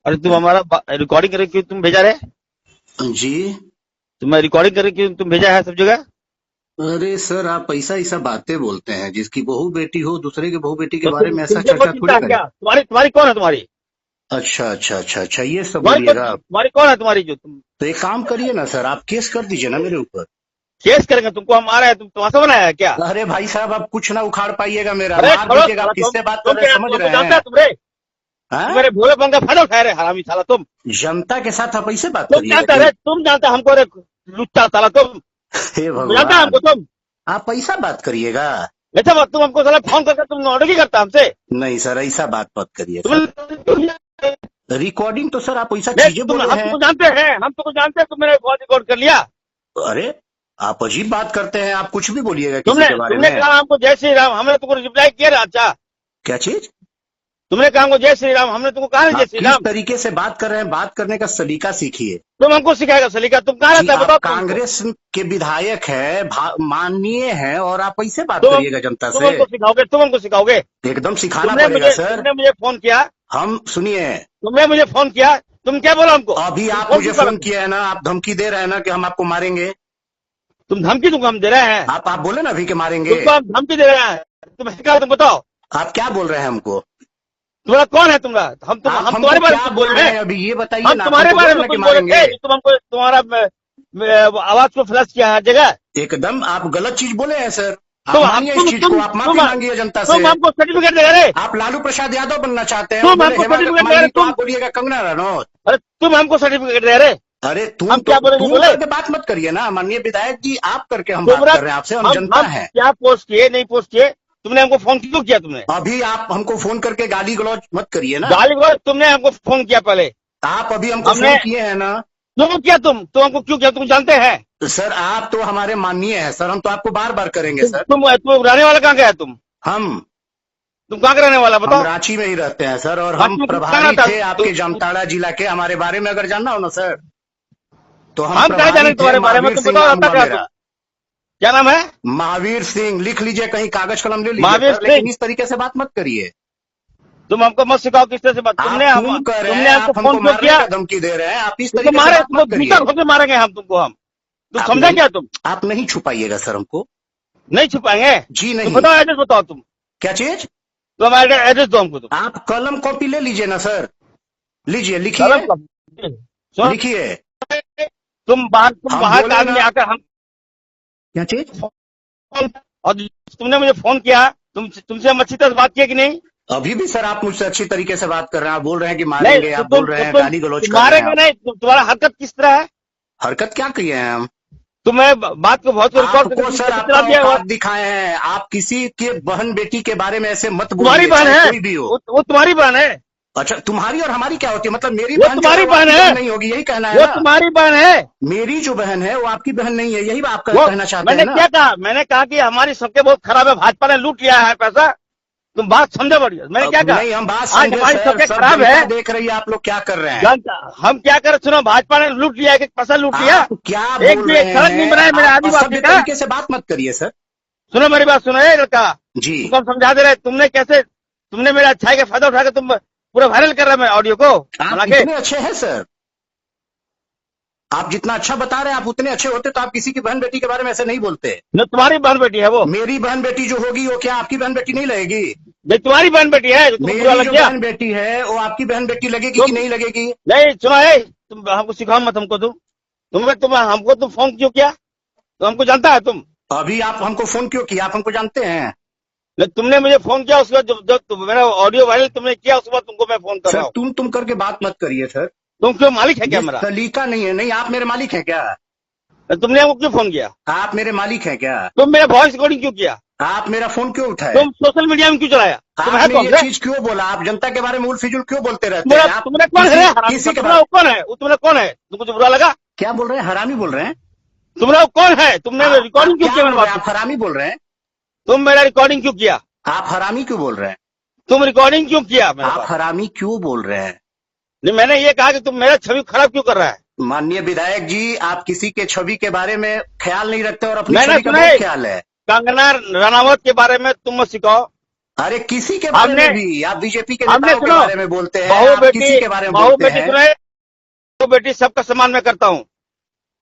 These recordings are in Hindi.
अरे तुम हमारा रिकॉर्डिंग करके क्यों तुम भेजा रहे? जी। तुम रिकॉर्डिंग करके क्यों तुम भेजा है सब जगह? अरे सर, आप ऐसा ऐसा बातें बोलते हैं, जिसकी बहू बेटी हो दूसरे के बहू बेटी के तो बारे में ऐसा तुमसे कोई चर्चा चिंता थोड़ी है करें। क्या? तुम्हारी तुम्हारी कौन है तुम्हारी? अच्छा अच्छा अच्छा अच्छा, ये सब तुम्हारी बोलिएगा आप। तुम्हारी कौन है तुम्हारी जो तुम तो एक काम करिए ना सर, आप केस कर दीजिए ना मेरे ऊपर। केस करेंगे? तुमको हम आ रहे हैं, तुम तमाशा बनाया है क्या? अरे भाई साहब, आप कुछ ना उखाड़ पाइएगा, मेरा अरे मार छोड़ो दीजिएगा। साला, आप किससे बात कर तुम रहे हैं क्या समझ तुमको रहे जानता है हैं? तुम हाँ? मेरे भोलेपन का फायदा उठा रहे हरामी साला तुम। जनता के साथ आप ऐसे बात तुम करिएगा जानते जी? अरे तुम जानते हमको, अरे लुच्चा साला तुम हे जानता है हमको भगवान, तुम। आप ऐसा बात करिएगा? ऐसा मत, तुम हमको साला फोन करके तुम ऑर्डर की करता हमसे। नहीं सर, ऐसा बात मत करिए सर। तुम रिकॉर्डिंग तो सर आप ऐसा देख, चीजें तुम बोले हम हैं। तुमको जानते हैं, हम तुमको जानते हैं, तुम मेरे बहुत रिकॉर्ड कर लिया। अरे, आप अजीब बात करते हैं, आप कुछ भी बोलिएगा किसी तुमने के बारे तुमने में। कहा हमको जय श्री राम, हमने तुमको रिप्लाई किया ना? अच्छा, क्या चीज? तुमने कहा हमको जय श्री राम, हमने तुमको कहा ना जय आप श्री किस राम। तरीके से बात कर रहे हैं? बात करने का सलीका सीखिए। तुम हमको सिखाएगा सलीका? तुम कहाँ जी, रहता है आप बताओ तुमको। कांग्रेस के विधायक है, माननीय है, और आप ऐसे बात तुम करिएगा जनता तुम से? हमको सिखाओगे, तुम हमको सिखाओगे? एकदम सिखाना पड़ेगा सर। तुमने मुझे फोन किया, हम सुनिए, तुमने मुझे फोन किया, तुम क्या बोला हमको? अभी तुम आप फोन मुझे क्यों फोन करा? किया है ना, आप धमकी दे रहे हैं ना कि हम आपको मारेंगे। तुम धमकी तुमको हम दे रहे हैं? आप बोले ना अभी के मारेंगे। तुमको हम धमकी दे रहे हैं? तुम है क्या? तुम बताओ, आप क्या बोल रहे हैं हमको? तुम्हारा कौन है तुम्हारा? आप हम हमको तुम्हारे बारे क्या में बोल बोल रहे रहे हैं हैं। अभी ये बताइए हम ना। आप तुम्हारे हमको बारे बोले में ना कि कुछ बोले मारेंगे। थे, तुम हमको तुम्हारा आवाज को फ्लश किया हर जगह। एकदम आप गलत चीज बोले हैं सर। आप तुम मानिए इस चीज को, आप माफी मांगिए जनता से। तुम हमको सर्टिफिकेट दे रहे। आप लालू प्रसाद यादव बनना चाहते हैं और तुम बोले हमको हेमागत सर्टिफिकेट दे रहे मालिनी, तो तुम। आप बोलिएगा कंगना रनौत। अरे तुम हमको सर्टिफिकेट दे रहे। अरे हम क्या बोले नहीं तुम बोले? करके बात मत करिए ना माननीय विधायक जी, आप करके हम बात तुम्हारा कर रहे हैं आपसे, हम जनता हम हैं। क्या पोस्ट किए नहीं पोस्ट किए? तुमने हमको फोन क्यों किया? तुमने अभी आप हमको फोन करके गाली गलौज मत करिए ना। गाली गलौज तुमने हमको फोन किया पहले। आप अभी हमको हमने फोन किए हैं ना। क्यों किया? तुम हमको क्यों किया? तुम जानते हैं? तो सर आप तो हमारे माननीय हैं सर, हम तो आपको बार बार करेंगे सर। तुम रहने वाला कहाँ का है तुम? हम तुम कहाँ का रहने वाला बताओ? रांची में ही रहते हैं सर, और रांची हम में कहाँ प्रभारी रहता? थे आपके जामताड़ा जिला के। हमारे बारे में अगर जानना हो ना सर, तो हम हम कहाँ जाने प्रभारी थे। तुम्हारे बारे में? महावीर तुम सिंह बताओ नाम रहता हुआ क्या मेरा। तुम? क्या नाम है? महावीर सिंह, लिख लीजिए कहीं, कागज कलम ले लीजिए महावीर सर, लेकिन सिंह। इस तरीके से बात मत करिए। तुम हमको मत सिखाओ किस तरह से बात। आप तुम कह रहे तुमने हैं, हमको आप फोन हमको क्यों मारने किया? का धमकी दे रहे हैं, आप इस तुमको तरीके से मारे, बात तुमको मत करिए। जूता खोल के मारेंगे हम तुमको। हम तुम आप समझा नहीं, क्या? तुम आप नहीं छुपाइएगा सर हमको। नहीं छुपाएंगे? जी तो नहीं। बताओ एड्रेस बताओ तुम। क्या चीज? तो हमारे एड्रेस दो हमको तुम। आप कलम कॉपी ले लीजिए ना सर, लीजिए, लिखिए कलम का सुन, लिखिए। तुम हम बाहर का बोले आदमी ना। आकर हम क्या चीज? और तुमने मुझे फोन किया, तुमसे हम अच्छी तरह से बात किया कि नहीं? अभी भी सर आप मुझसे अच्छी तरीके से बात कर रहे हैं। आप बोल रहे हैं कि नहीं मारेंगे, तो आप बोल रहे हैं गाली गलौज कर रहे हैं मारेंगे आप। नहीं। तुम्हारा हरकत किस तरह है? हरकत क्या किए हैं हम? तुम्हें बात को बहुत रिकॉर्ड आपको सर करके आपका चला दिया। औकात दिखाए हैं। आप किसी के बहन बेटी के बारे में ऐसे मत तुम्हारी बोलिए, बहन चाहे है, कोई भी हो। वो तुम्हारी बहन है। अच्छा, तुम्हारी और हमारी क्या होती है? मतलब मेरी वो बहन जो तुम्हारी है वो बहन आपकी है। बहन नहीं होगी, यही कहना है वो ना? तुम्हारी बहन है। मेरी जो बहन है वो आपकी बहन नहीं है, यही आप वो कहना चाहते मैंने हैं ना? क्या कहा? मैंने कहा कि हमारी सबके बहुत खराब है, भाजपा ने लूट लिया है पैसा। तुम बात समझे बढ़िया। मैंने क्या कहा? नहीं, हम बात आज समझे हमारी सर। सबके सब खराब जनता है। देख रही है आप लोग क्या कर रहे हैं। हम क्या कर, सुनो, भाजपा ने लूट लिया है, पैसा लूट लिया। आप क्या एक बोल भी रहे एक सड़क नहीं हैं? बनाया मेरे आप आदिवासी असभ्य का। तरीके से बात मत करिए सर। सुनो मेरी बात, सुनो ये लड़का, जी, तुमको हम समझा दे रहे। तुमने कैसे, तुमने मेरे अच्छाई का फायदा उठा के तुम पूरा वायरल कर रहे हैं ऑडियो को आप बना के। इतने अच्छे हैं सर। आप जितना अच्छा बता रहे हैं, आप उतने अच्छे होते तो आप किसी की बहन बेटी के बारे में ऐसे नहीं बोलते। न तुम्हारी बहन बेटी है वो। मेरी बहन बेटी जो होगी वो क्या आपकी बहन बेटी नहीं लगेगी? नहीं, तुम्हारी बहन बेटी है जो तुमको बुरा मेरी लग जो गया। बहन बेटी है वो आपकी बहन बेटी लगेगी कि नहीं लगेगी? नहीं सुनो, तुम हमको सिखाओ मत हमको। तुम हमको तुम फोन क्यों किया? तो हमको जानता है तुम? अभी आप हमको फोन क्यों किया? आप हमको जानते हैं नहीं, तुमने मुझे फोन किया, उसके बाद जब मेरा ऑडियो वायरल तुमने किया, उसके बाद तुमको मैं फोन कर रहा सर। हूँ। तुम करके बात मत करिए सर। तुम क्यों मालिक है क्या ये मेरा? सलीका नहीं है। नहीं, आप मेरे मालिक हैं क्या? तुमने हमको क्यों फोन किया? आप मेरे मालिक हैं क्या? तुम मेरा वॉइस रिकॉर्डिंग क्यों किया? आप मेरा फोन क्यों उठाए? तुम सोशल मीडिया में क्यों चलाया? तुम है आपने कौन ये रे? चीज क्यों बोला? आप जनता के बारे में उल फिजुल क्यों बोलते रहते हैं? आप तुमने कौन है? किसी के तुम्हारा बारे कौन है? तुम्हारा कौन है? तुमको जो बुरा लगा? क्या बोल रहे हैं? हरामी बोल रहे हैं? तुम्हारा कौन है? तुमने रिकॉर्डिंग क्यों किया मेरे बात? आप हरामी बोल रहे हैं? तुम मेरा रिकॉर्डिंग क्यों किया? आप हरामी क्यों बोल रहे हैं? तुम रिकॉर्डिंग क्यों किया मेरे आप बात? हरामी क्यों बोल रहे हैं? नहीं, मैंने ये कहा कि तुम मेरा छवि खराब क्यों कर रहा है? माननीय विधायक जी, आप किसी के छवि के बारे में ख्याल नहीं रखते और अपनी मैंने छवि का सुना बहुत है ख्याल है। कंगना रनावत के बारे में तुम मत सिखाओ। अरे किसी के बारे हमने में भी, आप बीजेपी के हमने नेताओं के सुनो, बारे में बोलते हैं, बहू आप बेटी किसी के बारे में बहू बोलते बेटी हैं। सुने, बहू बेटी सबका सम्मान मैं करता हूँ।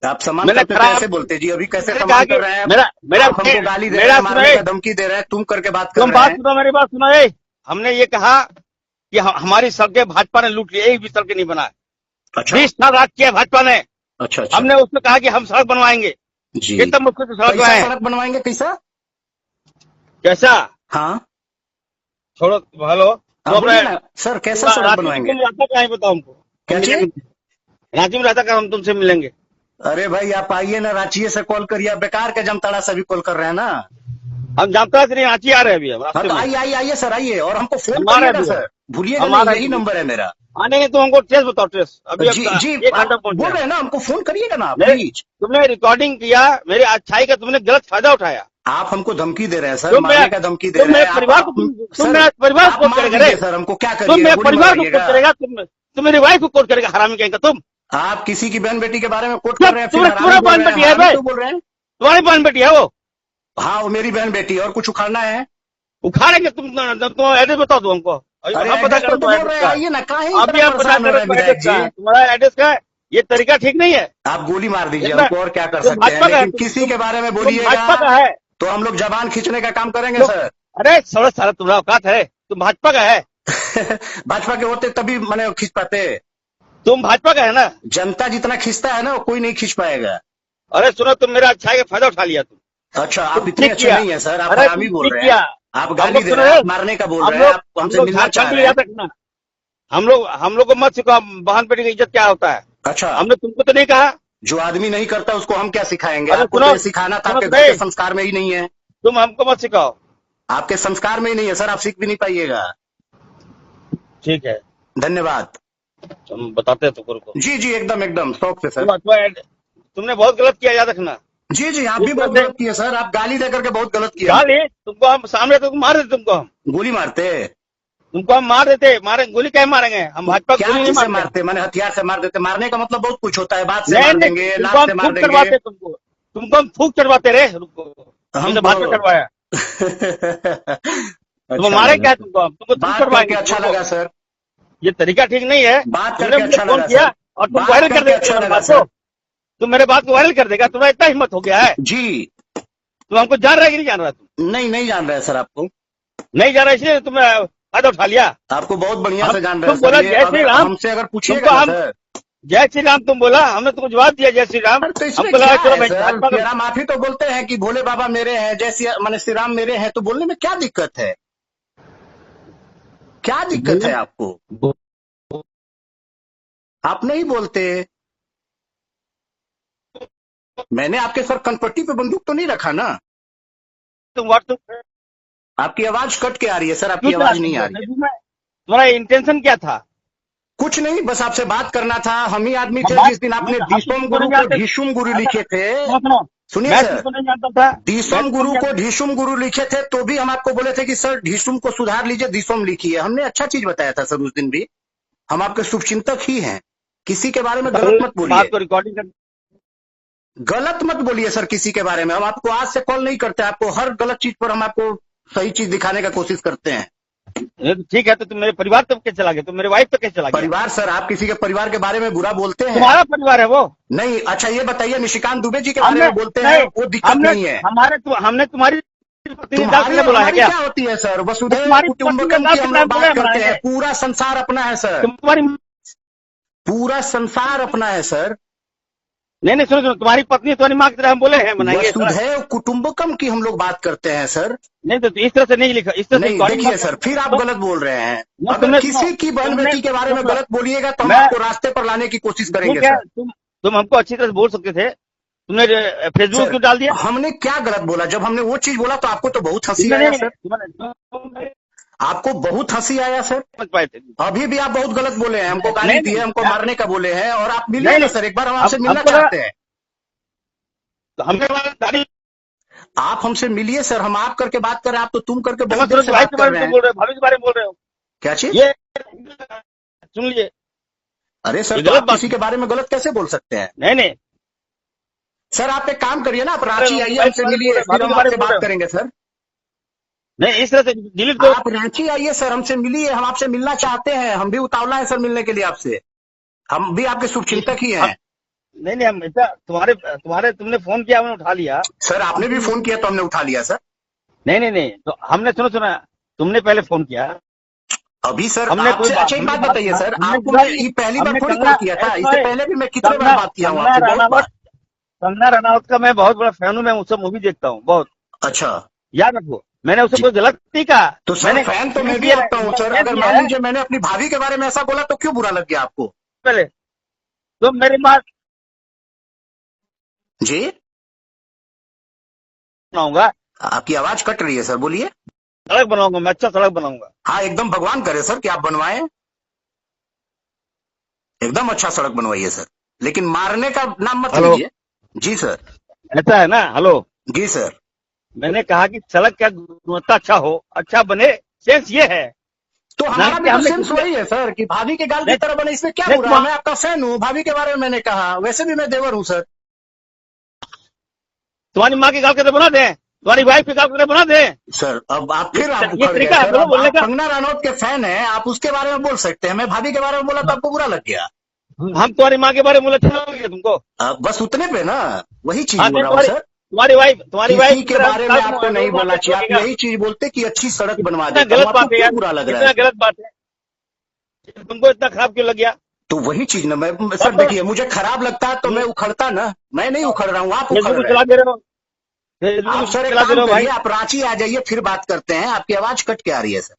आप सम्मान मैंने करते तो खराब ऐसे बोलते जी, अभी कैसे मैंने कहा सम्मान कि कर रहे हैं आप? मेरा मेरा आप हमको गाली दे रहे मेरा हैं, सुनो, मारने का धमकी दे रहे हैं, तुम करके बात कर तुम रहे बात हैं। सुनो, मेरी बात सुनो। हमने ये कहा कि हमारी सड़कें भाजपा ने लूट ली, एक भी सड़क नहीं बना। अच्छा 20 साल राज किया भाजपा ने। अच्छा अच्छा हमने उससे कहा कि हम सड़क बनवाएंगे, जी। कितना मुश्किल से सड़क कैसा बनाए। सड़क बनवाएंगे, कैसा? कैसा? हाँ छोड़ो, हेलो, आप तो बोलिए ना सर, कैसा सड़क रांची में बनवाएंगे? तुम रहता कहाँ है बताओ हमको, हम क्या चीज? मिलेंगे। रांची में रहता कहाँ, हम तुमसे मिलेंगे। अरे भाई आप आइए ना, रांची से कॉल करिए, आप बेकार के जमताड़ा से भी कॉल कर रहे हैं ना। हम जानता नहीं, रांची आ रहे हैं अभी, हम हाँ रास्ते तो में आइए आइए आइए सर, आइए और हमको फोन हम आ रहे करिएगा हैं सर, भूलिएगा हम आ नहीं, रहे यही हैं। नंबर है मेरा। आने के तुम हमको ट्रेस बताओ, ट्रेस अभी जी जी, 1 घंटा आप पहुंच बोल गया। रहे हैं ना, हमको फोन करिएगा ना मेरे प्लीज। तुमने रिकॉर्डिंग किया, मेरी अच्छाई का तुमने गलत फायदा उठाया। आप हमको धमकी दे रहे हैं सर, तुम मेरा मारने का धमकी दे तुम रहे मेरे हैं परिवार को तुम सर, मेरा परिवार को आप कोट मार करेगा रे। दीजिए सर, हमको क्या तुम करिएगा, मेरे गोली परिवार को मारवाइएगा। कोट करेगा, तुम मेरी वाइफ को कोट करेगा, हरामी कहेंगे तुम। आप किसी की बहन बेटी के बारे में कोट कर रहे हैं, फिर तुम्हारा हरामी बोल बहन रहे हैं, बेटी है हरामी भाई, क्यों बोल रहे हैं? तुम्हारी बहन बेटी है वो। हाँ वो मेरी बहन बेटी है, और कुछ उखाड़ना है? उखाड़ेंगे तुम एड्रेस बताओ तुम हमको। अरे हम पता एड्रेस करो तो बोल रहे हैं, आइए ना, काहे अभी इतना हम पता परेशान हो रहे करो हैं विधायक जी? तुम्हारा एड्रेस का है। ये तरीका ठीक नहीं है। आप गोली मार दीजिए इतना- हमको, और क्या कर तुम सकते हैं, भाजपा का है, लेकिन किसी के बारे में तुम भाजपा बोलिएगा का है। तो हम लोग जबान खींचने का काम करेंगे तुम- सर। अरे सारा सारा तुम्हारा औकात है, तुम भाजपा का है। भाजपा के होते तभी मैंने खींच पाते, तुम भाजपा का है ना। जनता जितना खींचता है ना वो कोई नहीं खींच पाएगा। अरे सुनो, तुम मेरा अच्छाई का फायदा उठा लिया तुम। अच्छा आप तुम इतने ठीक अच्छे किया। नहीं है सर, आप अरे हरामी तुम बोल ठीक रहे किया। हैं, आप हम गाली लोग दे सुनो रहे हैं, रे, आप मारने का बोल हम रहे हैं, लोग आप हम हमसे लोग मिलना चाह झारखंड के रहे लिए हैं। याद रखना। हम लोग को मत सिखाओ बहन बेटी की इज्जत क्या होता है। अच्छा हमने तुमको तो नहीं कहा। जो आदमी नहीं करता उसको हम क्या सिखाएंगे? अरे आपको तो ये सिखाना था, सुनो आपके तो घर के नहीं, संस्कार में ही नहीं है, तुम हमको मत सिखाओ। आपके संस्कार में ही नहीं है सर, आप सीख भी नहीं पाइएगा। ठीक है, धन्यवाद। हम बताते हैं तुमको, रुको। जी जी, एकदम एकदम शौक से सर। तुमने बहुत गलत किया, याद रखना। जी जी, आप भी बहुत गलत किए सर, आप गाली दे करके बहुत गलत किया। गाली तुमको हम सामने तो मार देते, गोली मारते? तुमको हम मार देते, मारे गोली क्या मारेंगे हम, भाजपा को क्या गोली नहीं चीज से मारते। मारते? मैंने हथियार से मार देते? मारने का मतलब बहुत कुछ होता है, बात से नहीं मार नहीं, देंगे, तुमको लात हम से मार फूक देंगे। चढ़वाते, तुमको हम फूक चढ़वाते रहे, रुको। हम तुमने भाजपा चढ़वाया, तुम अच्छा मारे लगा क्या? सर, तुमको फूक बात करके चढ़वाएंगे अच्छा तुमको। लगा सर, ये तरीका ठीक नहीं है। बात तुमने करके मुझे अच्छा फोन लगा किया सर, और तुम बात वायरल कर करके देगा अच्छा मेरे लगा बात सर। को। तुम मेरे बात को वायरल कर देगा, तुम्हारा इतना हिम्मत हो गया है। जी तुम हमको जान रहा है कि नहीं जान रहा? तुम नहीं, नहीं जान रहे सर, आपको नहीं जान रहा, इसलिए तुमने फायदा उठा लिया। आपको बहुत बढ़िया से जान रहे हैं तुम बोला सर, ये जय श्री राम, हमसे अगर तुमको पूछिएगा ना हम सर। जय श्री राम तुम बोला, हमने तुमको जवाब दिया जय श्री राम। सर तो इसमें हमको क्या लगा चलो है भाई सर, भाजपा मेरा माफी तो बोलते हैं कि भोले बाबा मेरे हैं, जैसे माने श्री राम मेरे हैं, तो बोलने में क्या दिक्कत है? क्या दिक्कत है आपको? आप नहीं बोलते। मैंने आपके सर कनपट्टी पे बंदूक तो नहीं रखा ना? तुम व्हाट्सएप आपकी आवाज कट के आ रही है सर, आपकी आवाज नहीं आ रही है। तुम्हारा इंटेंशन क्या था? कुछ नहीं, बस आपसे बात करना था। हम ही आदमी थे जिस दिन आपने हम दिसोम गुरु को ढीशुम गुरु लिखे थे। सुनो, सुनिए मैं सर, तुमको नहीं जानता था। दिसोम गुरु को ढीशुम गुरु लिखे थे, तो भी हम आपको बोले थे कि सर ढीशुम को सुधार लीजिए, दिसोम लिखिए। हमने अच्छा चीज बताया था सर उस दिन भी। हम आपके शुभचिंतक ही हैं, किसी के बारे में गलत मत बोलिए, बात को रिकॉर्डिंग कर। गलत मत बोलिए सर किसी के बारे में। हम आपको आज से कॉल नहीं करते, आपको हर गलत चीज पर हम आपको सही चीज दिखाने का कोशिश करते हैं। ठीक है, तो तुम मेरे परिवार तक कैसे चला गया? तुम मेरे वाइफ तक कैसे चला गया? परिवार सर, आप किसी के परिवार के बारे में बुरा बोलते हैं? तुम्हारा परिवार है वो। नहीं, अच्छा ये बताइए, निशिकांत दुबे जी के बारे में बोलते हैं, वो दिक्कत नहीं है। हमने तुम्हारी तुम्हारी बोला है हमारी क्या? क्या होती है सर? वसुधैव तुम्हारी कुटुंबकम पत्नी की हम ने लोग बात बोला करते हैं, है। पूरा संसार अपना है सर, तुम्हारी पूरा संसार अपना है सर। नहीं सुनो, तुम्हारी पत्नी तुम्हारी माँ की तरह हम बोले हैं बनाएंगे। वसुधैव कुटुंबकम की हम लोग बात करते हैं सर। नहीं तो इस तरह से नहीं लिखा, इस तरह से नहीं देखिए सर, फिर आप गलत बोल रहे हैं। अगर किसी की बहन बेटी के बारे में गलत बोलिएगा तो हम आपको रास्ते पर लाने की कोशिश करेंगे सर। तुम हमको अच्छी तरह से बोल सकते थे, तुमने फेसबुक क्यों डाल दिया? हमने क्या गलत बोला? जब हमने वो चीज बोला तो आपको तो बहुत हंसी आया सर, आपको बहुत हंसी आया सर। समझ पाए थे? अभी भी आप बहुत गलत बोले हैं, हमको गाली दी है, हमको मारने का बोले हैं, और आप मिलिए नहीं, ना सर, एक बार हम आपसे मिलना हमको चाहते हैं। तो हमने आप हमसे मिलिए सर, हम आप करके बात कर रहे हैं, आप तो तुम करके बहुत देर भाई से के बात कर बारे रहे में हैं। बोल रहे हो, भाभी के बारे में बोल रहे हो। क्या चीज? ये सुन लीजिए। अरे सर, ये तो गलत आप बात किसी के बारे में गलत कैसे बोल सकते हैं? नहीं सर आप एक काम करिए ना, आप रांची आइए, भाई हमसे के बारे में मिलिए, बोल रहे, फिर हम भाभी के आपसे बारे में बात करेंगे सर। नहीं इस तरह से डिलीट करो। आप रांची आइए सर, हमसे मिलिए, हम आपसे मिलना चाहते हैं, हम भी उतावला है सर मिलने के लिए आपसे, हम भी आपके शुभचिंतक ही हैं। नहीं नहीं, हम ऐसा तुम्हारे तुमने फोन किया, हमने उठा लिया। सर आपने भी फोन किया तो हमने उठा लिया सर। नहीं नहीं नहीं, तो हमने सुना, तुमने पहले फोन किया। अभी सर हमने कोई आपसे, अच्छा एक बात बताइए सर, आपको मैं ये पहली बार थोड़ी कॉल किया था, इससे पहले भी मैं कितने बार बात किया हूँ आपसे, बहुत बार। कंगना रनावत का मैं बहुत बड़ा फैन हूँ, मैं उससे मूवी देखता हूँ बहुत। अच्छा, याद रखो, मैंने उसे कोई गलत नहीं कहा। तो सर फैन तो मैं भी आपका हूँ सर, अगर मान लीजिए मैंने अपनी भाभी के बारे में ऐसा बोला तो क्यों बुरा लग गया आपको? पहले तो मेरी बात जी, बनाऊंगा, आपकी आवाज कट रही है सर, बोलिए। सड़क बनाऊंगा, मैं अच्छा सड़क बनाऊंगा। हाँ एकदम भगवान करे सर कि आप बनवाएं, एकदम अच्छा सड़क बनवाइए सर, लेकिन मारने का नाम मत हेलो। लीजिए। जी सर। ऐसा है ना? हेलो, जी सर। मैंने कहा कि सड़क का गुणवत्ता अच्छा बने, सेंस ये है। तो ना हमारा कि भी तो हमने सेंस वही है सर कि भाभी के गाल की नहीं, तरह बने, इसमें क्या नहीं, बुरा है? मैं आपका फैन हूँ, भाभी के बारे में मैंने कहा, वैसे भी मैं देवर हूँ सर। तुम्हारी माँ की गाल करके बना दे, तुम्हारी वाइफ की गाल करके बना दे। सर अब आप फिर आप ये उखड़ गए तरीका है सर, बोलो अब बोलने आप का। कंगना रनौत के फैन हैं, आप उसके बारे में बोल सकते हैं, मैं भाभी के बारे में बोला तो आपको बुरा लग गया। हम तुम्हारी माँ के बारे में बोले अच्छा लगे तुमको? बस उतने पे ना, वही चीज हाँ, बोल रहा हूँ सर। तुम्हारी वाइफ किसी के बारे में आपको नहीं बोलना चाहिए, आप यही चीज बोलते कि अच्छी सड़क बनवा देता हूँ, गलत आपको बात है क्यों यार, बुरा लग रहा इतना है? गलत बात है, तुमको इतना खराब क्यों लग गया? तो वही चीज ना, मैं सर देखिए, मुझे खराब लगता है तो मैं उखड़ता ना, मैं नहीं उखड़ रहा हूँ, आप उखड़ फेसबुक रहे चला हैं। दे रहे हो, आप फेसबुक सर एक चला दे रहे काम हो भाई। करिए, आप रांची आ जाइए, फिर बात करते हैं, आपकी आवाज कट के आ रही है सर,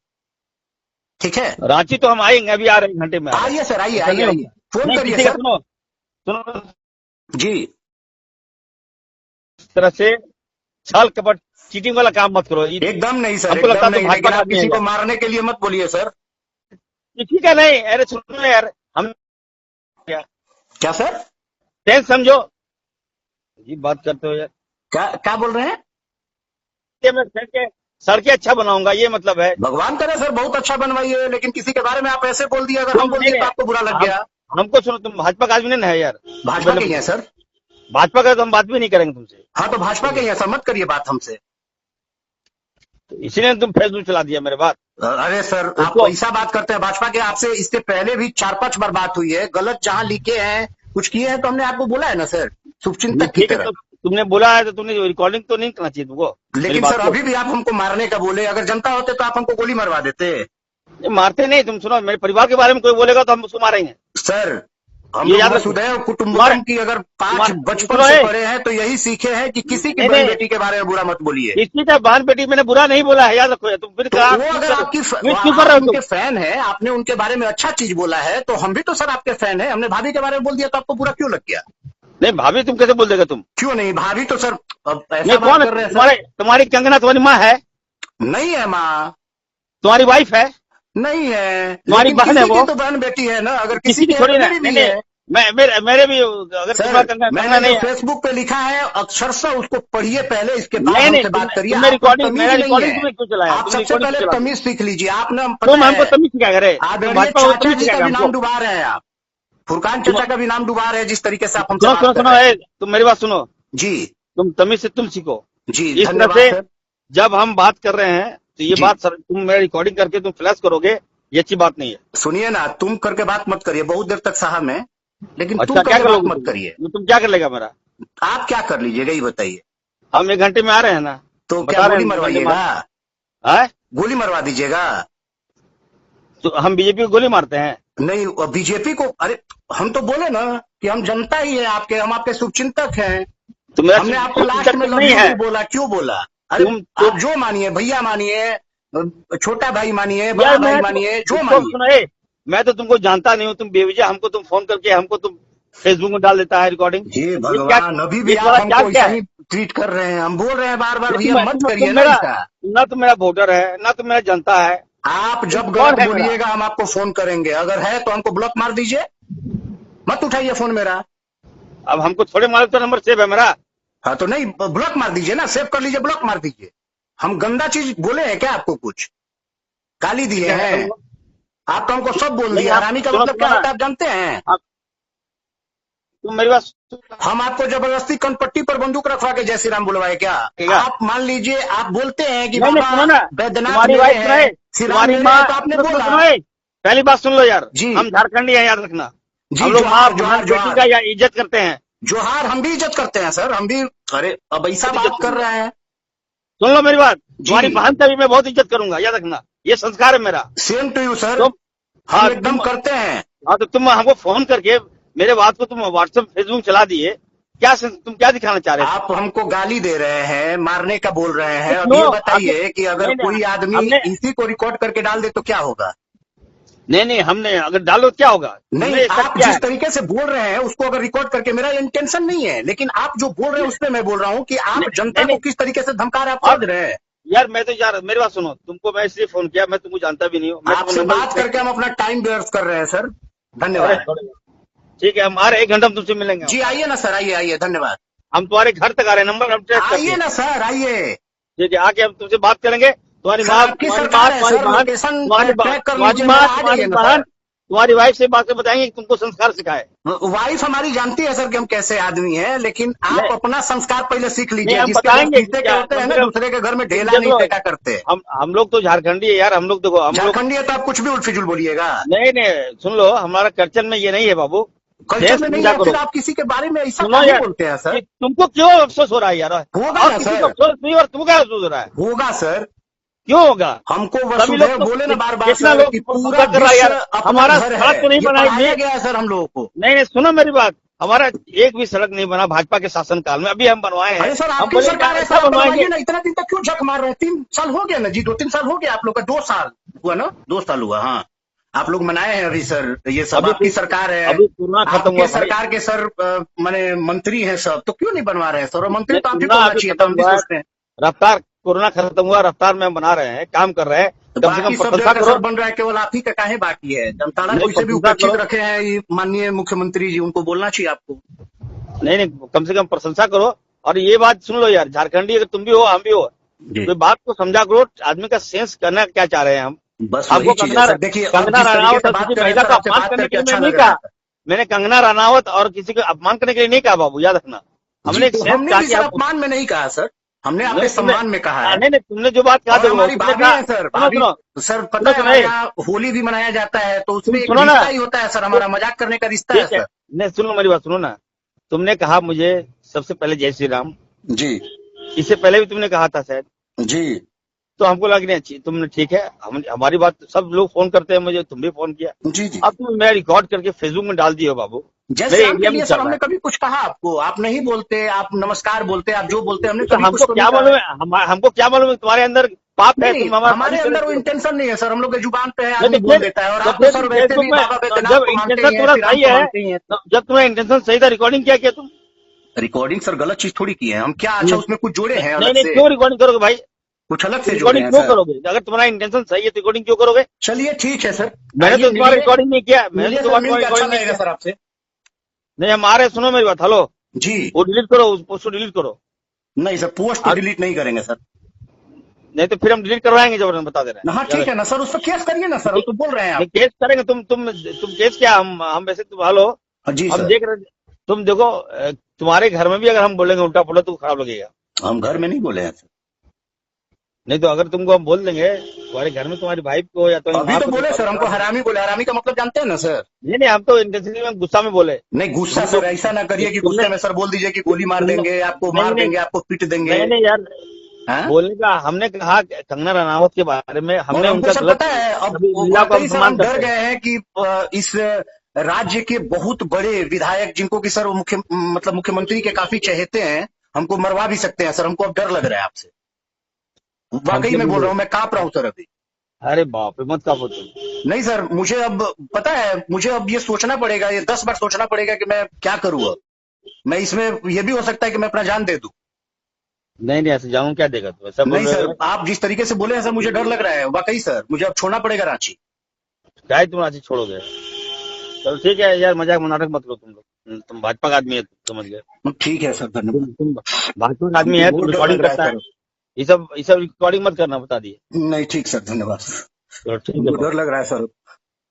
ठीक है? रांची तो हम आएंगे, अभी आ रहे हैं, घंटे में आ रहे हैं। आइए सर, आइए ऐसा नहीं आइए आइए, होगा। फोन नहीं, करिए किसी का सर। सुनो सुनो, जी, इस तरह से छल कपट चीटिंग वाला काम मत करो। एकदम नहीं सर, हमको लगता एकदम है तो नहीं, भाजपा लेकिन का आप आदमी है किसी को यार। मारने के लिए मत बोलिए सर। ठीक है, नहीं, अरे सुनो यार, हम क्या क्या सर? टेंस समझो जी, बात करते हो यार। क्या क्या बोल रहे हैं? ये मैं सड़कें अच्छा बनाऊंगा, ये मतलब है। भगवान करे सर बहुत अच्छा बनवाइए, लेकिन किसी के बारे में आप ऐसे बोल दिए, अगर हम बोल नहीं दिए तो नहीं, आपको बुरा लग गया। हमको सुनो, तुम भाजपा का आदमी नहीं है यार। भाजपा के ही हैं सर। भाजपा का तो हम बात भी नहीं करेंगे तुमसे, हाँ तो भाजपा के ही हैं सर, मत करिए बात हमसे। तो इसीलिए तुम फेसबुक चला दिया मेरे बात। अरे सर आप ऐसा बात करते हैं भाजपा के, आपसे इससे पहले भी 4-5 बार बात हुई है, गलत जहां लिखे हैं, कुछ किए हैं तो हमने आपको बोला है ना सर, शुभचिंतक की ठीक है, तरह। तो तुमने बोला है तो तुमने रिकॉर्डिंग तो नहीं करना चाहिए तुमको। लेकिन सर अभी भी आप हमको मारने का बोले, अगर जनता होते तो आप हमको गोली मरवा देते। मारते नहीं, तुम सुनो, मेरे परिवार के बारे में कोई बोलेगा तो हम उसको मारेंगे सर हम ये लोग याद रखो। वसुधैव कुटुंबकम की अगर 5 बचपन सुनो, से पढ़े हैं तो यही सीखे हैं कि किसी की बहन बेटी के बारे में बुरा मत बोलिए। किसी का बहन बेटी मैंने बुरा नहीं बोला है, याद रखो। तुम फिर तो वो अगर आपकी क्यों कर रहे हो उनके तुम? फैन है, आपने उनके बारे में अच्छा चीज बोला है, तो हम भी तो सर आपके फैन है, हमने भाभी के बारे में बोल दिया तो आपको बुरा क्यों लग गया? नहीं, भाभी तुम कैसे बोल देगा तुम? क्यों नहीं, भाभी तो सर अब ऐसा नहीं, बात कौन कर रहे हैं तुम्हारे सर। तुम्हारी कंगना तुम्हारी माँ है? नहीं है माँ, तुम्हारी वाइफ है? नहीं है, तुम्हारी लेकिन बहन है किसी वो? की तो बहन बेटी है ना, अगर किसी किसी की की है छोड़ी तो ना, मेरी नहीं भी नहीं, है। मेरे भी, अगर तुम्हारा सर कंगना मैंने नहीं जो है। फेसबुक पे लिखा है अक्षरशः उसको पढ़िए पहले, इसके बाद नहीं नहीं, हमसे बात करिए। तुमने आपको रिकॉर्डिंग, तमीज मेरा नहीं रिकॉर्डिंग है, तुम्हें क्यों चलाया? आप तुम सबसे रिकॉर्डिंग पहले क्यों चलाते हो? तमीज सीख लीजिए। आपने पता तुम हमको है तमीज सिखा रहे, आप तुम ये भाजपा को चाचा तमीज जी का सिखाएगा भी हमको। नाम डुबा रहे हैं, आप फुरकान चाचा का भी नाम डुबा रहे हैं, जिस तरीके से आप हमसे सुनो बात सुनो कर सुनो, रहे हैं। तुम मेरी बात सुनो, जी तुम तमीज से तुम सीखो। जी, इस तरह धन्यवाद से सर। जब हम बात कर रहे हैं तो ये जी। बात सर, तुम मेरा रिकॉर्डिंग करके तुम फ्लैश करोगे, ये अच्छी बात नहीं है। सुनिए ना, तुम करके बात मत करिए, बहुत देर तक सहा मैं, लेकिन तुम अच्छा, क्या करके कर बात लोगे मत करिए। तुम क्या कर लेगा मेरा? आप क्या कर लीजिएगा ये बताइए। हम 1 घंटे में आ रहे हैं ना, तो बता क्या रहे गोली हैं 1 घंटे में मरवाइएगा? हैं? गोली मरवा दीजिएगा? तो हम बीजेपी को गोली मारते हैं? नहीं, बीजेपी को, अरे हम तो बोले ना कि हम जनता ही है आपके, हम आपके शुभचिंतक हैं। तो मेरा हमने आपको लास्ट में लव नहीं यू है। भी बोला, क्यों बोला? अरे आप जो मानिए, भैया मानिए, छोटा भाई मानिए, बड़ा यार भाई मैं मानिए, जो तुमको मानिए। सुनो, मैं तो तुमको जानता नहीं हूँ, तुम बेवजह हमको तुम फोन करके हमको तुम फेसबुक में डाल देता है रिकॉर्डिंग। हे भगवान, अभी भी ये आप हमको क्या ऐसा है? ही ट्रीट कर रहे हैं। हम बोल रहे हैं बार बार, भैया मत तुम करिए ना मेरा, ऐसा। ना तो मेरा वोटर है, ना तो मेरा जनता है। आप जब कौन गलत है बोलिएगा हम आपको फोन करेंगे, अगर है तो हमको ब्लॉक मार दीजिए, मत उठाइए फोन मेरा। अब हमको थोड़े मालूम तो नंबर सेव है मेरा। हाँ तो नहीं, ब्लॉक मार दीजिए ना, सेव कर लीजिए, ब्लॉक मार दीजिए। हम गंदा चीज बोले हैं क्या आपको? कुछ गाली दिए हैं? आप तो हमको सब बोल दिया। हरामी का मतलब क्या होता है आप जानते हैं? तुम मेरी बात हम आपको जबरदस्ती कनपट्टी पर बंदूक रखवा के जय श्री राम बुलवाए क्या? आप मान लीजिए, आप बोलते हैं कि नहीं, सुनो ना, बाबा बैद्यनाथ तुम्हारी मेरे वाइफ हैं, सुनाए, श्री राम तुम्हारी मेरे माँ, हैं, तो आपने बोला। सुनो, पहली बात सुन लो यार, जी। हम झारखंडी हैं, याद रखना। जी, हम लोग माँ जोहार बहन बेटी जोहार का या इज्जत करते हैं। जोहार, हम भी इज्जत करते हैं सर, हम भी। अरे अब ऐसा बात कर रहे हैं। सुन लो मेरी बात, तुम्हारी जी। बहन का भी मैं बहुत इज्जत करूंगा, याद रखना, ये संस्कार है मेरा। सेम टू यू सर, तुम हम हाँ एकदम तुम करते हैं। हाँ तो तुम हमको फोन करके मेरे बात को तुम व्हाट्सएप फेसबुक चला दिए, तुम क्या दिखाना चाह रहे थे? आप हमको गाली दे रहे हैं, मारने का बोल रहे हैं। अब क्यों? ये बताइए कि अगर नहीं, कोई आदमी हमने इसी को रिकॉर्ड करके डाल दे तो क्या होगा? नहीं, हमने अगर डालो तो क्या होगा? नहीं, हमने सब आप किया जिस है। तरीके से बोल रहे हैं उसको अगर रिकॉर्ड करके, मेरा इंटेंशन नहीं है, लेकिन आप जो बोल रहे हैं उस पर मैं बोल रहा हूँ कि आप जनता को किस तरीके से धमका रहे हैं, आप समझ रहे हैं? यार मैं तो यार मेरी बात सुनो, तुमको मैं इसलिए फोन किया, मैं तुमको जानता भी नहीं हूँ। मैं आपसे बात करके हम अपना टाइम व्यर्थ कर रहे हैं सर, धन्यवाद। ठीक है, हम आ रहे 1 घंटा में तुमसे मिलेंगे। जी आइए ना सर, आइए आइए, धन्यवाद। हम तुम्हारे घर तक आ रहे हैं, नंबर हम ट्रेस करते आइए हैं। ना सर, आइए। ठीक है, आके हम तुमसे बात करेंगे। तुम्हारी सर, माँ, आपकी तुम्हारी सरकार माँ, है तुम्हारी सर, बहन, लोकेशन तुम्हारी ट्रैक कर तुम्हारी लीजिए, माँ, मेरा आ तुम्हारी जाइए ना बहन, सर। तुम्हारी वाइफ से बात बताएंगे कि तुमको संस्कार सिखाए। वाइफ हमारी जानती है सर कि हम कैसे आदमी हैं, लेकिन आप नहीं, अपना संस्कार पहले सीख लीजिए। हम जिसके घर बताएंगे शीशे के क्या, होते हैं ना, दूसरे के घर में ढेला देख नहीं लो, फेंका करते। हम लोग तो झारखंडी है यार, हम लोग देखो, हम लोग झारखंडी है तो आप कुछ भी उल्फिजुल बोलिएगा। नहीं, सुन लो, हमारा कल्चर में ये नहीं है बाबू। कल्चर में नहीं है, करो, फिर आप किसी के बारे में ऐसा सुनो काहे यार, बोलते हैं सर? तुमको क्यों अफसोस हो रहा है यार? होगा और ना किसी सर, को अफसोस नहीं, और तुमको क्या अफसोस हो रहा है? होगा सर, क्यों होगा? हमको सभी लोग वसुधैव तो बोले ना बार बार कितना सर लोग कि पूरा प्रशंसा कर रहा है विश्व यार। अपना हमारा घर है, सड़क तो नहीं ये बनाई पढ़ाया गया है सर हम लोगों को। नहीं, सुनो मेरी बात, हमारा एक भी सड़क नहीं बना भाजपा के शासनकाल में, अभी हम बनवाए हैं। अरे सर, हम आपकी बोले सरकार है ऐसा सर, आप बनवाएंगे। बनवाइए ना। इतना दिन तक क्यों झक मार रहे हैं? 3 साल हो गया ना जी, 2-3 साल हो गया आप लोग का, 2 साल हुआ ना, 2 साल हुआ। हाँ, आप लोग मनाए हैं अभी सर, ये सब आपकी सरकार है, अभी कोरोना खत्म हुआ आपके सरकार के सर माने मंत्री हैं सब, तो क्यों नहीं बनवा रहे हैं सर? और मंत्री तो आप ही को कोरोना होना अभी चाहिए था, खत्म हम भी हुआ है, सोचते हैं। रफ्तार कोरोना खत्म हुआ, रफ्तार में हम बना रहे हैं, काम कर रहे हैं, कम से बाकी कम सब प्रशंसा जगह करो। सर बन रहा है, केवल आप ही का काहे बाकी है? जामताड़ा नहीं, को इसे भी प्रशंसा उपेक्षित करो। रखे हैं ये माननीय मुख्यमंत्री जी, उनको बोलना चाहिए आपको। नहीं, कम से कम प्रशंसा करो। और ये बात सुन लो यार, झारखंडी अगर तुम भी हो, हम भी हो, जी। तो बात को समझा करो, आदमी का सेंस करना क्या चाह रहे हैं हम। बस हमको वही चीज है सर। देखिए, अब कंगना जिस तरीके रनावत से और बात किसी कर रहे हैं महिला सर, का आपसे अपमान बात करने के करके लिए अच्छा मैंने नहीं लग रहा कहा। है। मैंने कंगना रनावत और किसी को अपमान करने के लिए नहीं कहा बाबू, याद रखना। हमने एक तो सेंस हमने कहा भी कि सर आप अपमान में नहीं कहा सर, हमने आपके नहीं, सम्मान में कहा है। नहीं, तुमने जो बात कहा और देखो, हमारी तुमने भाभी कहा, है सर, सुनो भाभी सुनो सर, पता सुनो है सुनो, हमारे यहाँ होली भी मनाया जाता है, तो उसमें एक सुनो ना, रिश्ता ही होता है सर, हमारा मजाक करने का रिश्ता है ठीक है। सर। नहीं, सुनो मेरी बात, सुनो ना, तुमने कहा मुझे सबसे पहले जय श्री राम, जी इससे पहले भी तुमने कहा था शायद, जी तो हमको लग नहीं अच्छी, तुमने ठीक है, हमारी बात सब लोग फोन करते हैं मुझे, तुम भी फोन किया। जी जी। अब तुम मैं रिकॉर्ड करके फेसबुक में डाल दिए बाबू, जय मेरे श्री राम इंडिया के में लिए चल सर रहा हमने है। कभी कुछ कहा आपको? आप नहीं बोलते, आप नमस्कार बोलते, आप जो बोलते, हमने तो कभी कुछ हमको तो क्या नहीं कहा मालूम है। है, हमको क्या मालूम है तुम्हारे अंदर पाप है, नहीं, तुम हमारा हमारे तारीफ अंदर वो करोगे। इंटेंशन नहीं है सर, हम लोग के जुबान पे है, नहीं आदमी तो बोल फिर देता है। और जब आप तो फिर सर तुम वैसे फेसबुक भी में, बाबा बैद्यनाथ जब को मानते इंटेंशन ही हैं, तुम्हारा श्री राम सही को है, मानते ही हैं। जब तुम्हारा इंटेंशन सही था, रिकॉर्डिंग क्या किया तुम? रिकॉर्डिंग सर गलत चीज थोड़ी की है हम, क्या अच्छा उसमें कुछ जोड़े हैं अलग नहीं, से? क्यों रिकॉर्डिंग करोगे भाई? कुछ अलग से जोड़े रिकॉर्डिंग हैं क्यों सर? करोगे? अगर तुम्हारा इंटेंशन सही है तो रिकॉर्डिंग क्यों करोगे? चलिए ठीक है सर, मैंने आइए तो तुम्हारा मिलिए, रिकॉर्डिंग नहीं किया, मैंने मिलिए तो सर, तुम्हारा मिल के अच्छा रिकॉर्डिंग नहीं लगेगा किया। सर आपसे। नहीं, हमारे सुनो मेरी बात, हेलो, जी वो डिलीट करो, उसको डिलीट करो। नहीं सर, पोस्ट तो डिलीट नहीं करेंगे सर। नहीं तो फिर हम डिलीट करवाएंगे, जबरदस्त बता दे रहे हाँ ठीक है ना सर, उस पर केस करिए ना सर, हम तो बोल रहे हैं हैं। आप। केस करेंगे, तुम केस क्या, हम वैसे तुम हेलो, जी हम सर, देख रहे, तुम देखो, तुम्हारे घर में भी अगर हम बोलेंगे उल्टा पुल्टा तो खराब लगेगा। हम घर में नहीं बोले हैं सर। नहीं तो अगर तुमको हम बोल देंगे तुम्हारे घर में तुम्हारी वाइफ को या तो अभी तो बोले सर, हमको हरामी बोले। हरामी का मतलब जानते हैं ना सर? नहीं, हम तो इंटेंशनली में गुस्सा में बोले। नहीं गुस्सा सर, ऐसा ना करिए कि गुस्से में सर बोल दीजिए कि गोली मार देंगे, आपको मार देंगे, आपको पीट देंगे। नहीं यार, हाँ? बोलने का हमने कहा कंगना रनावत के बारे में, और हमने हमको उनका सर गलत पता है, अब महिला को वाकई सर अपमान हम डर करते गए हैं कि इस राज्य के बहुत बड़े विधायक, जिनको कि सर मतलब मुख्यमंत्री के काफी चहेते हैं, हमको मरवा भी सकते हैं सर। हमको अब डर लग रहा है आपसे, वाकई में बोल रहा हूँ, मैं कांप रहा हूँ सर अभी। अरे बाप रे, मत कापो तुम। नहीं सर, मुझे अब पता है, मुझे अब ये सोचना पड़ेगा, ये 10 बार सोचना पड़ेगा कि मैं क्या करूँ अब। मैं इसमें ये भी हो सकता है कि मैं अपना जान दे दूं। नहीं, ऐसे जाऊं क्या देगा तू, ऐसा बोल नहीं रहे सर, हो? आप जिस तरीके से बोले हैं सर, मुझे डर लग रहा है वाकई सर। मुझे अब छोड़ना पड़ेगा रांची। क्या तुम रांची छोड़ोगे? चलो ठीक है यार, मजाक नाटक मत करो तुम लोग, तुम भाजपा का आदमी है, समझ गए। ठीक है सर, धन्यवाद। तुम भाजपा का आदमी है, तुम रिकॉर्डिंग करता है, ये सब रिकॉर्डिंग मत करना, बता दिए। नहीं ठीक सर, धन्यवाद। चलो ठीक है। डर लग रहा है सर।